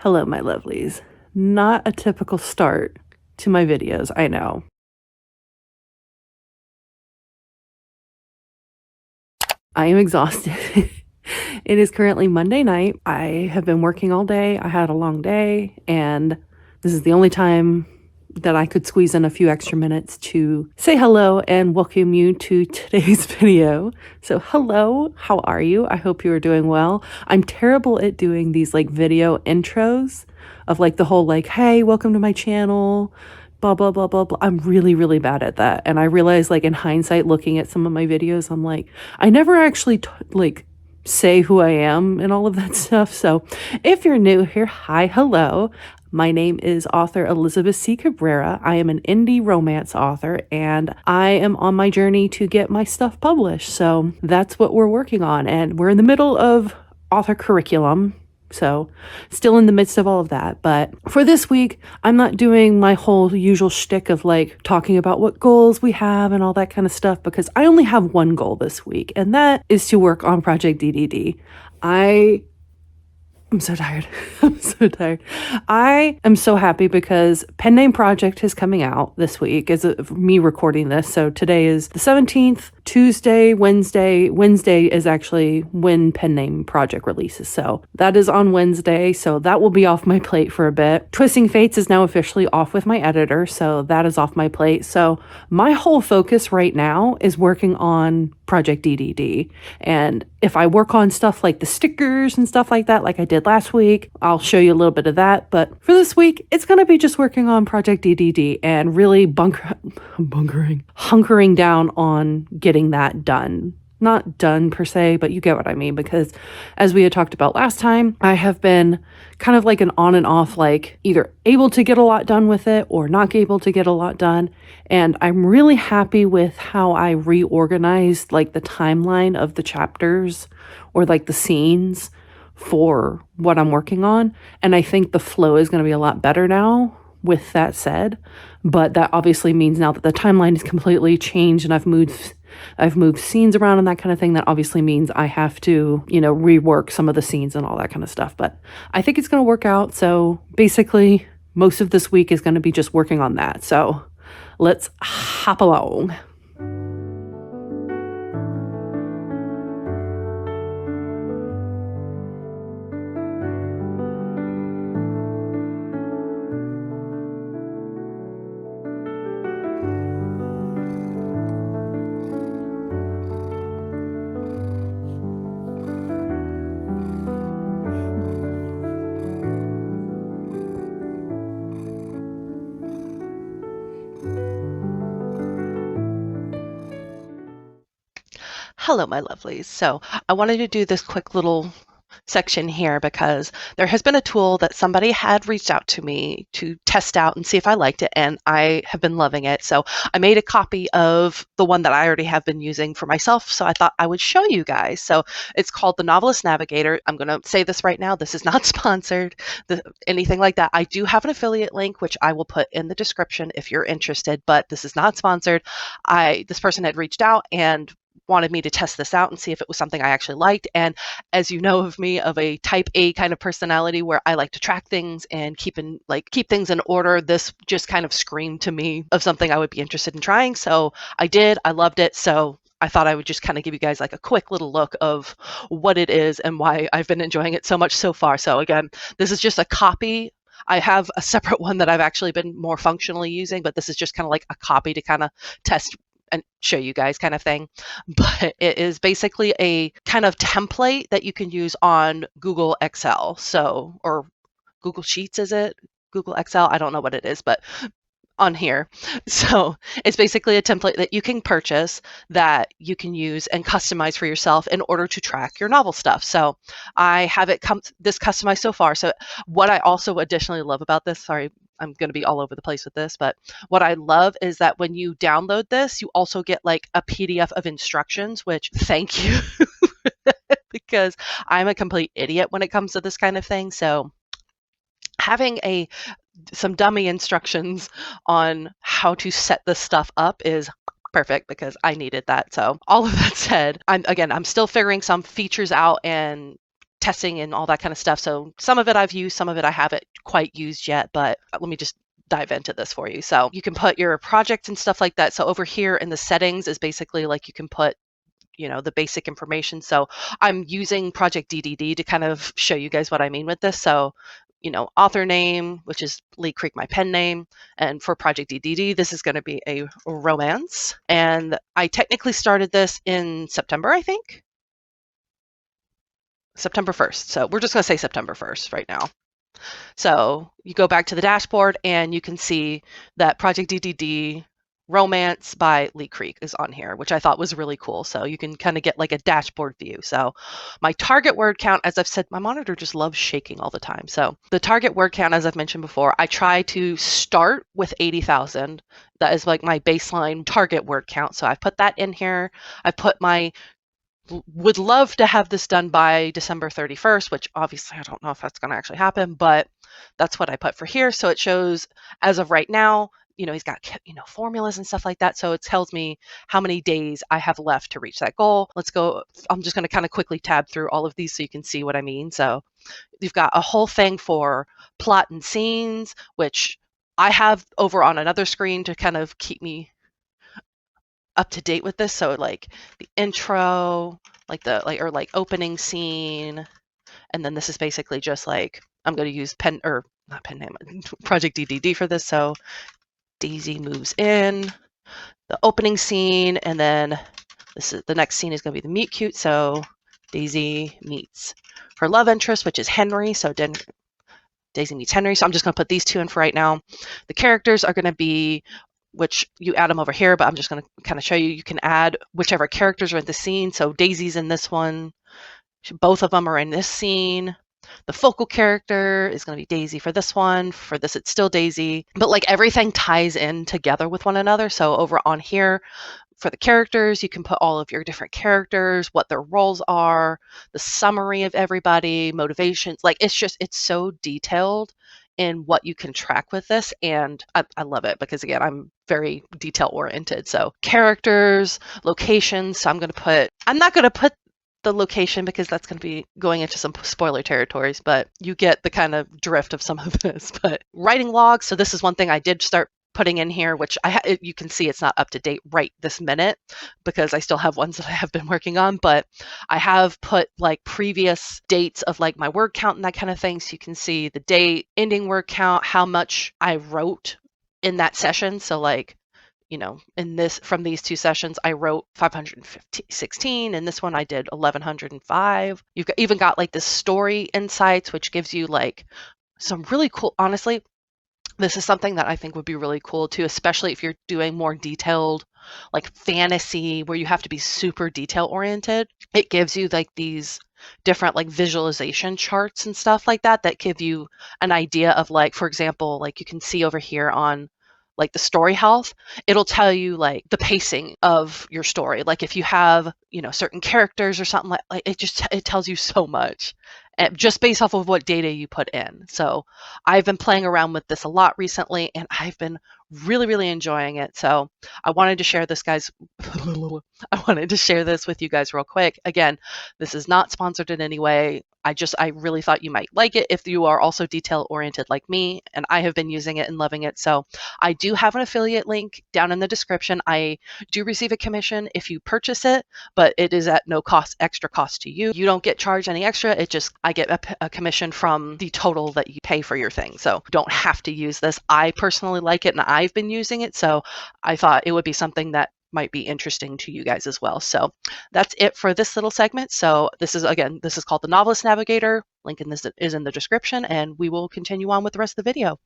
Hello, my lovelies. Not a typical start to my videos, I know. I am exhausted. It is currently Monday night. I have been working all day. I had a long day, and this is the only time that I could squeeze in a few extra minutes to say hello and welcome you to today's video. So hello, how are you? I hope you are doing well. I'm terrible at doing these like video intros of like the whole like, hey, welcome to my channel, blah, blah, blah, blah, blah. I'm really, really bad at that. And I realize like in hindsight, looking at some of my videos, I'm like, I never actually say who I am and all of that stuff. So if you're new here, hi, hello. My name is author Elizabeth C. Cabrera. I am an indie romance author, and I am on my journey to get my stuff published. So that's what we're working on, and we're in the middle of author curriculum. So still in the midst of all of that. But for this week, I'm not doing my whole usual shtick of like talking about what goals we have and all that kind of stuff, because I only have one goal this week, and that is to work on Project DDD. I'm so tired. I'm so tired. I am so happy because Pen Name Project is coming out this week as of me recording this. So today is the 17th, Tuesday, Wednesday. Wednesday is actually when Pen Name Project releases. So that is on Wednesday. So that will be off my plate for a bit. Twisting Fates is now officially off with my editor. So that is off my plate. So my whole focus right now is working on Project DDD. And if I work on stuff like the stickers and stuff like that, like I did last week, I'll show you a little bit of that. But for this week, it's going to be just working on Project DDD and really hunkering down on getting that done. Not done per se, but you get what I mean, because as we had talked about last time, I have been kind of like an on and off, like either able to get a lot done with it or not able to get a lot done. And I'm really happy with how I reorganized like the timeline of the chapters or like the scenes for what I'm working on. And I think the flow is going to be a lot better now with that said. But that obviously means now that the timeline is completely changed and I've moved scenes around and that kind of thing. That obviously means I have to, rework some of the scenes and all that kind of stuff. But I think it's going to work out. So basically, most of this week is going to be just working on that. So let's hop along. Hello, my lovelies. So I wanted to do this quick little section here because there has been a tool that somebody had reached out to me to test out and see if I liked it, and I have been loving it. So I made a copy of the one that I already have been using for myself, so I thought I would show you guys. So it's called the Novelist Navigator. I'm going to say this right now. This is not sponsored, anything like that. I do have an affiliate link, which I will put in the description if you're interested, but this is not sponsored. This person had reached out and wanted me to test this out and see if it was something I actually liked. And as you know of me, of a type A kind of personality where I like to track things and keep things in order, this just kind of screamed to me of something I would be interested in trying. So I did. I loved it. So I thought I would just kind of give you guys like a quick little look of what it is and why I've been enjoying it so much so far. So again, this is just a copy. I have a separate one that I've actually been more functionally using, but this is just kind of like a copy to kind of test and show you guys kind of thing. But it is basically a kind of template that you can use on Google Excel. So, or Google Sheets, is it? Google Excel? I don't know what it is, but on here. So it's basically a template that you can purchase that you can use and customize for yourself in order to track your novel stuff. So I have it this customized so far. So what I also additionally love about this, sorry, I'm going to be all over the place with this, but what I love is that when you download this, you also get like a PDF of instructions, which thank you because I'm a complete idiot when it comes to this kind of thing. So having some dummy instructions on how to set this stuff up is perfect because I needed that. So all of that said, I'm still figuring some features out and testing and all that kind of stuff. So some of it I've used, some of it I haven't quite used yet, but let me just dive into this for you. So you can put your projects and stuff like that. So over here in the settings is basically like you can put the basic information. So I'm using Project DDD to kind of show you guys what I mean with this. So, author name, which is Lee Creek, my pen name. And for Project DDD, this is going to be a romance. And I technically started this in September, I think. September 1st. So we're just going to say September 1st right now. So you go back to the dashboard and you can see that Project DDD Romance by Lee Creek is on here, which I thought was really cool. So you can kind of get like a dashboard view. So my target word count, as I've said, my monitor just loves shaking all the time. So the target word count, as I've mentioned before, I try to start with 80,000. That is like my baseline target word count. So I've put that in here. I've put would love to have this done by December 31st, which obviously I don't know if that's going to actually happen, but that's what I put for here. So it shows as of right now, he's got, formulas and stuff like that. So it tells me how many days I have left to reach that goal. Let's go. I'm just going to kind of quickly tab through all of these so you can see what I mean. So you've got a whole thing for plot and scenes, which I have over on another screen to kind of keep me up to date with this. So like the intro, like opening scene, and then this is basically just like I'm going to use Project DDD for this. So Daisy moves in, the opening scene, and then the next scene is going to be the meet cute. So Daisy meets her love interest, which is Henry. So Daisy meets Henry. So I'm just going to put these two in for right now. The characters are going to be, which you add them over here, but I'm just going to kind of show you. You can add whichever characters are in the scene. So Daisy's in this one. Both of them are in this scene. The focal character is going to be Daisy for this one. For this, it's still Daisy. But like everything ties in together with one another. So over on here, for the characters, you can put all of your different characters, what their roles are, the summary of everybody, motivations. Like it's so detailed in what you can track with this. And I love it because, again, I'm very detail oriented. So characters, locations. So I'm not going to put the location because that's going to be going into some spoiler territories, but you get the kind of drift of some of this. But writing logs. So this is one thing I did start putting in here, which you can see it's not up to date right this minute because I still have ones that I have been working on, but I have put like previous dates of like my word count and that kind of thing. So you can see the date, ending word count, how much I wrote in that session. So like, from these two sessions, I wrote 516. In this one, I did 1105. You've even got like the story insights, which gives you like some really cool, honestly, this is something that I think would be really cool too, especially if you're doing more detailed, like fantasy, where you have to be super detail oriented. It gives you like these different like visualization charts and stuff like that give you an idea of like, for example, like you can see over here on like the story health, it'll tell you like the pacing of your story. Like if you have, certain characters or something like it tells you so much. And just based off of what data you put in. So I've been playing around with this a lot recently and I've been really, really enjoying it. So I wanted to share this, guys. I wanted to share this with you guys real quick. Again, this is not sponsored in any way. I really thought you might like it if you are also detail oriented like me, and I have been using it and loving it. So I do have an affiliate link down in the description. I do receive a commission if you purchase it, but it is at no extra cost to you. You don't get charged any extra. I get a commission from the total that you pay for your thing. So don't have to use this. I personally like it and I've been using it. So I thought it would be something that might be interesting to you guys as well. So that's it for this little segment. So this is called the Novelist Navigator. Link in this is in the description, and we will continue on with the rest of the video.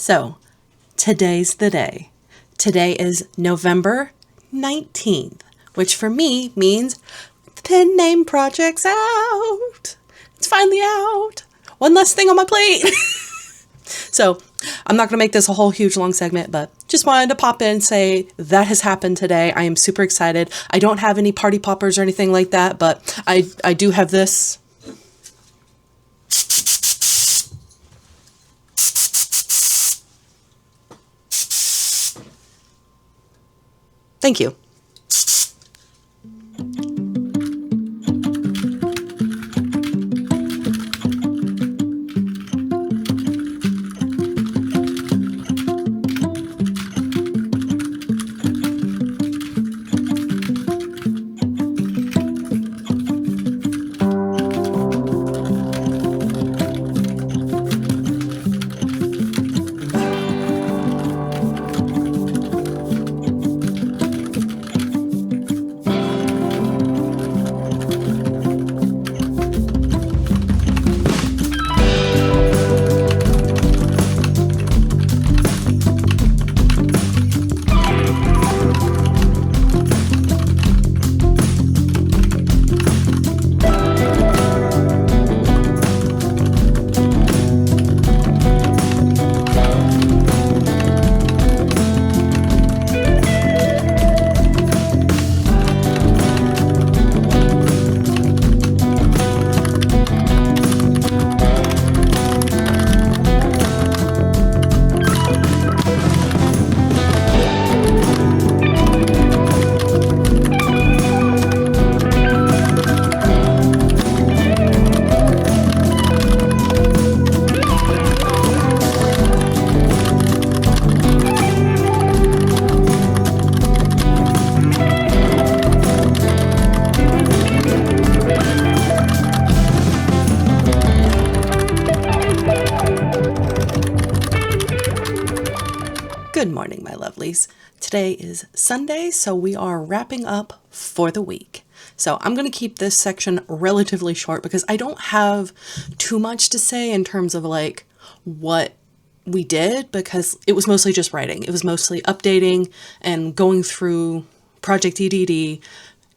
So, today's the day. Today is November 19th, which for me means the pen name project's out. It's finally out. One less thing on my plate. So I'm not going to make this a whole huge long segment, but just wanted to pop in and say that has happened today. I am super excited. I don't have any party poppers or anything like that, but I do have this. Thank you. Good morning, my lovelies. Today is Sunday, so we are wrapping up for the week. So I'm going to keep this section relatively short because I don't have too much to say in terms of like what we did, because it was mostly just writing. It was mostly updating and going through Project DDD,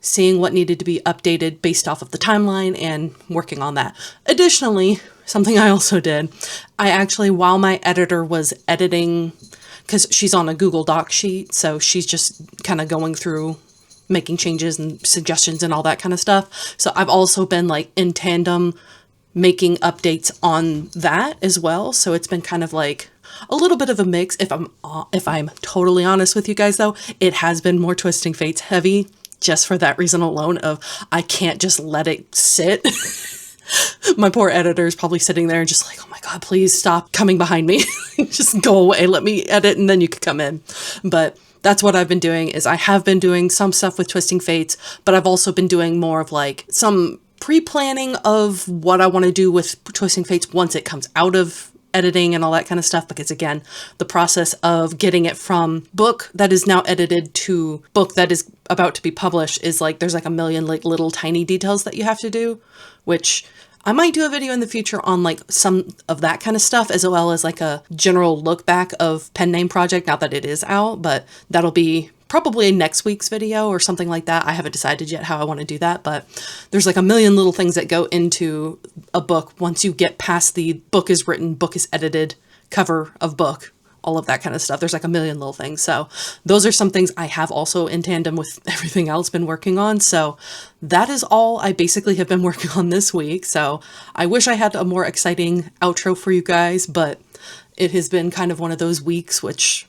seeing what needed to be updated based off of the timeline and working on that. Additionally, something I also did, I actually, while my editor was editing, because she's on a Google Doc sheet, so she's just kind of going through making changes and suggestions and all that kind of stuff. So I've also been like in tandem making updates on that as well. So it's been kind of like a little bit of a mix. If I'm totally honest with you guys though, it has been more Twisting Fates heavy just for that reason alone of I can't just let it sit. My poor editor is probably sitting there just like, oh my God, please stop coming behind me. Just go away. Let me edit and then you can come in. But that's what I've been doing is I have been doing some stuff with Twisting Fates, but I've also been doing more of like some pre-planning of what I want to do with Twisting Fates once it comes out of editing and all that kind of stuff. Because again, the process of getting it from book that is now edited to book that is about to be published is like, there's like a million like little tiny details that you have to do, which I might do a video in the future on like some of that kind of stuff, as well as like a general look back of Pen Name Project now that it is out, but that'll be probably next week's video or something like that. I haven't decided yet how I want to do that, but there's like a million little things that go into a book once you get past the book is written, book is edited, cover of book, all of that kind of stuff. There's like a million little things. So those are some things I have also in tandem with everything else been working on. So that is all I basically have been working on this week. So I wish I had a more exciting outro for you guys, but it has been kind of one of those weeks,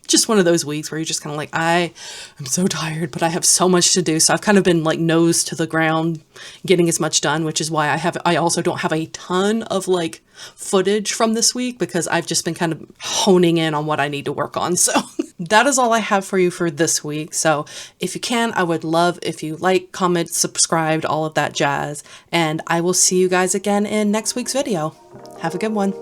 just one of those weeks where you're just kind of like, I am so tired, but I have so much to do. So I've kind of been like nose to the ground, getting as much done, which is why I also don't have a ton of like footage from this week because I've just been kind of honing in on what I need to work on. So that is all I have for you for this week. So if you can, I would love if you like, comment, subscribed, all of that jazz. And I will see you guys again in next week's video. Have a good one.